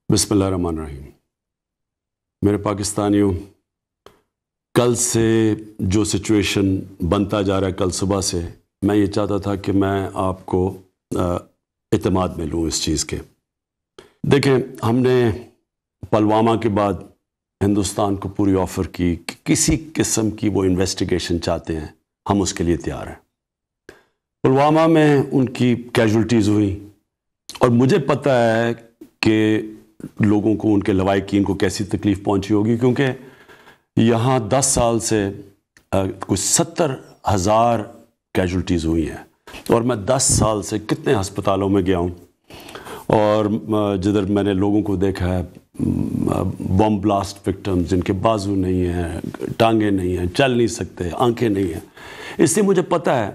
बिस्मिल्लाहिर्रहमानिर्रहीम। मेरे पाकिस्तानियों, कल से जो सिचुएशन बनता जा रहा है, कल सुबह से मैं ये चाहता था कि मैं आपको इत्मीनान में लूँ इस चीज़ के। देखें, हमने पुलवामा के बाद हिंदुस्तान को पूरी ऑफ़र की कि किसी किस्म की वो इन्वेस्टिगेशन चाहते हैं, हम उसके लिए तैयार हैं। पुलवामा में उनकी कैजुअल्टीज़ हुई और मुझे पता है कि लोगों को, उनके लवाहिकीन को कैसी तकलीफ़ पहुंची होगी, क्योंकि यहाँ 10 साल से कुछ 70,000 कैजुअल्टीज़ हुई हैं और मैं 10 साल से कितने हस्पतालों में गया हूँ और जिधर मैंने लोगों को देखा है, बम ब्लास्ट विक्टिम्स जिनके बाजू नहीं हैं, टांगें नहीं हैं, चल नहीं सकते, आंखें नहीं हैं। इसलिए मुझे पता है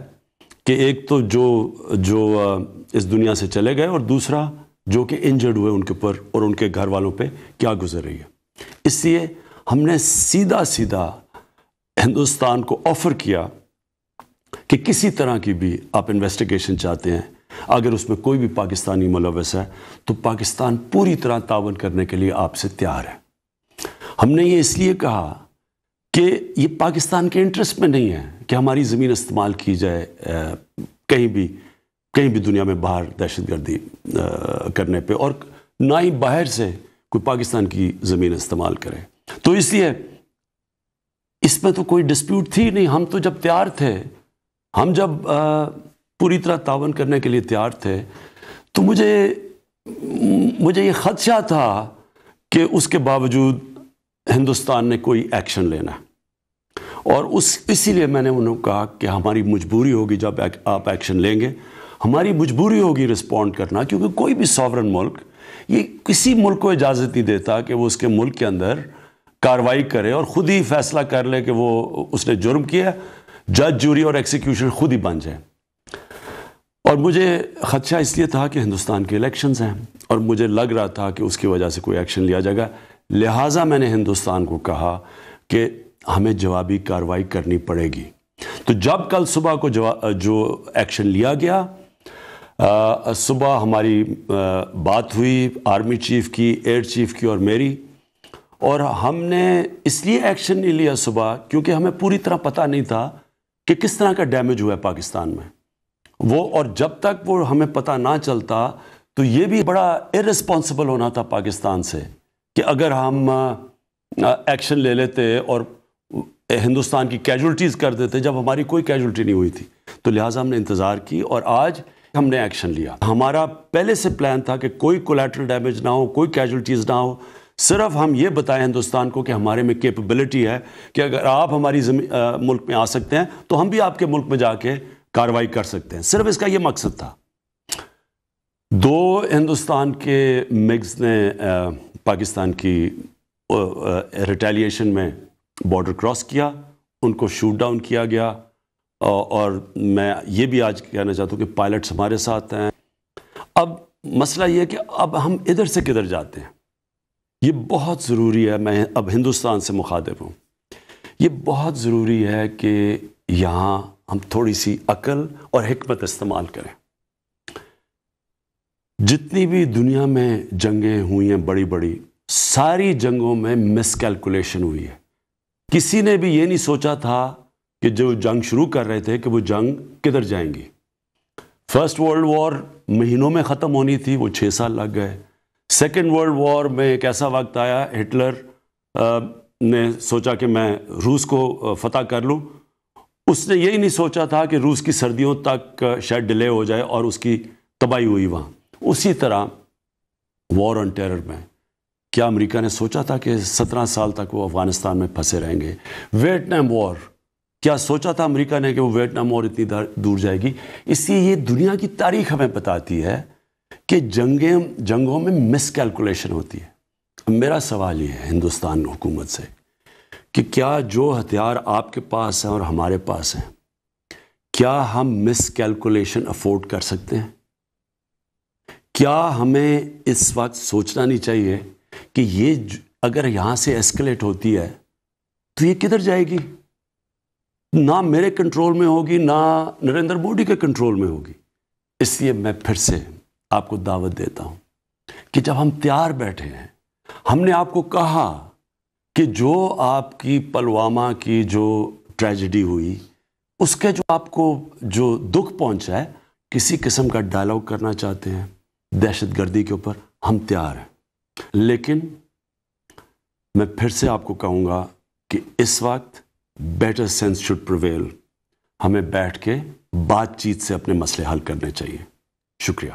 कि एक तो जो इस दुनिया से चले गए और दूसरा जो कि इंजर्ड हुए, उनके ऊपर और उनके घर वालों पे क्या गुजर रही है। इसलिए हमने सीधा हिंदुस्तान को ऑफ़र किया कि किसी तरह की भी आप इन्वेस्टिगेशन चाहते हैं, अगर उसमें कोई भी पाकिस्तानी मुलव्वस है तो पाकिस्तान पूरी तरह तावन करने के लिए आपसे तैयार है। हमने ये इसलिए कहा कि ये पाकिस्तान के इंटरेस्ट में नहीं है कि हमारी ज़मीन इस्तेमाल की जाए कहीं भी दुनिया में बाहर दहशतगर्दी करने पे, और ना ही बाहर से कोई पाकिस्तान की ज़मीन इस्तेमाल करे। तो इसलिए इसमें तो कोई डिस्प्यूट थी नहीं। हम तो जब तैयार थे, हम जब पूरी तरह तावन करने के लिए तैयार थे, तो मुझे ये ख़दशा था कि उसके बावजूद हिंदुस्तान ने कोई एक्शन लेना, और इसीलिए मैंने उन्हें कहा कि हमारी मजबूरी होगी, जब आप एक्शन लेंगे हमारी मजबूरी होगी रिस्पॉन्ड करना, क्योंकि कोई भी सॉवरन मुल्क ये किसी मुल्क को इजाज़त नहीं देता कि वो उसके मुल्क के अंदर कार्रवाई करे और ख़ुद ही फैसला कर ले कि वो उसने जुर्म किया, जज, जूरी और एक्सिक्यूशन खुद ही बन जाए। और मुझे ख़दशा इसलिए था कि हिंदुस्तान के इलेक्शंस हैं और मुझे लग रहा था कि उसकी वजह से कोई एक्शन लिया जाएगा। लिहाजा मैंने हिंदुस्तान को कहा कि हमें जवाबी कार्रवाई करनी पड़ेगी। तो जब कल सुबह को जो एक्शन लिया गया, सुबह हमारी बात हुई आर्मी चीफ़ की, एयर चीफ़ की और मेरी, और हमने इसलिए एक्शन नहीं लिया सुबह क्योंकि हमें पूरी तरह पता नहीं था कि किस तरह का डैमेज हुआ है पाकिस्तान में वो, और जब तक वो हमें पता ना चलता तो ये भी बड़ा इर्रेस्पॉन्सिबल होना था पाकिस्तान से कि अगर हम एक्शन ले लेते और हिंदुस्तान की कैजुअल्टीज़ कर देते जब हमारी कोई कैजुअल्टी नहीं हुई थी। तो लिहाजा हमने इंतज़ार की और आज हमने एक्शन लिया। हमारा पहले से प्लान था कि कोई कोलैटरल डैमेज ना हो, कोई कैजुअल्टीज़ ना हो, सिर्फ हम ये बताएं हिंदुस्तान को कि हमारे में कैपेबिलिटी है कि अगर आप हमारी मुल्क में आ सकते हैं तो हम भी आपके मुल्क में जाके कार्रवाई कर सकते हैं। सिर्फ इसका ये मकसद था। 2 हिंदुस्तान के मिग्स ने पाकिस्तान की रिटेलिएशन में बॉर्डर क्रॉस किया, उनको शूट डाउन किया गया, और मैं ये भी आज कहना चाहता हूँ कि पायलट्स हमारे साथ हैं। अब मसला ये है कि अब हम इधर से किधर जाते हैं, ये बहुत ज़रूरी है। मैं अब हिंदुस्तान से मुखातिब हूँ। ये बहुत ज़रूरी है कि यहाँ हम थोड़ी सी अक्ल और हिकमत इस्तेमाल करें। जितनी भी दुनिया में जंगें हुई हैं बड़ी बड़ी, सारी जंगों में मिसकैलकुलेशन हुई है। किसी ने भी ये नहीं सोचा था कि जो जंग शुरू कर रहे थे कि वो जंग किधर जाएंगी। फर्स्ट वर्ल्ड वॉर महीनों में ख़त्म होनी थी, वो 6 साल लग गए। सेकेंड वर्ल्ड वॉर में एक ऐसा वक्त आया, हिटलर ने सोचा कि मैं रूस को फ़तह कर लूँ। उसने यही नहीं सोचा था कि रूस की सर्दियों तक शायद डिले हो जाए और उसकी तबाही हुई वहाँ। उसी तरह वॉर ऑन टेरर में क्या अमेरिका ने सोचा था कि 17 साल तक वो अफ़गानिस्तान में फंसे रहेंगे। वियतनाम वॉर, क्या सोचा था अमेरिका ने कि वो वियतनाम वॉर इतनी दूर जाएगी। इसलिए ये दुनिया की तारीख हमें बताती है कि जंगों में मिसकैलकुलेशन होती है। मेरा सवाल ये है हिंदुस्तान हुकूमत से कि क्या जो हथियार आपके पास हैं और हमारे पास हैं, क्या हम मिसकैलकुलेशन अफोर्ड कर सकते हैं? क्या हमें इस वक्त सोचना नहीं चाहिए कि ये अगर यहाँ से एस्केलेट होती है तो ये किधर जाएगी? ना मेरे कंट्रोल में होगी, ना नरेंद्र मोदी के कंट्रोल में होगी। इसलिए मैं फिर से आपको दावत देता हूँ کہ جب ہم تیار بیٹھے ہیں، ہم نے آپ کو کہا کہ جو آپ کی پلوامہ کی جو ٹریجڈی ہوئی، اس کے جو آپ کو جو دکھ پہنچا ہے، کسی قسم کا ڈائلاگ کرنا چاہتے ہیں دہشت گردی کے اوپر، ہم تیار ہیں. لیکن میں پھر سے آپ کو کہوں گا کہ اس وقت بیٹر سینس شوڈ پریویل. ہمیں بیٹھ کے بات چیت سے اپنے مسئلے حل کرنے چاہیے. شکریہ.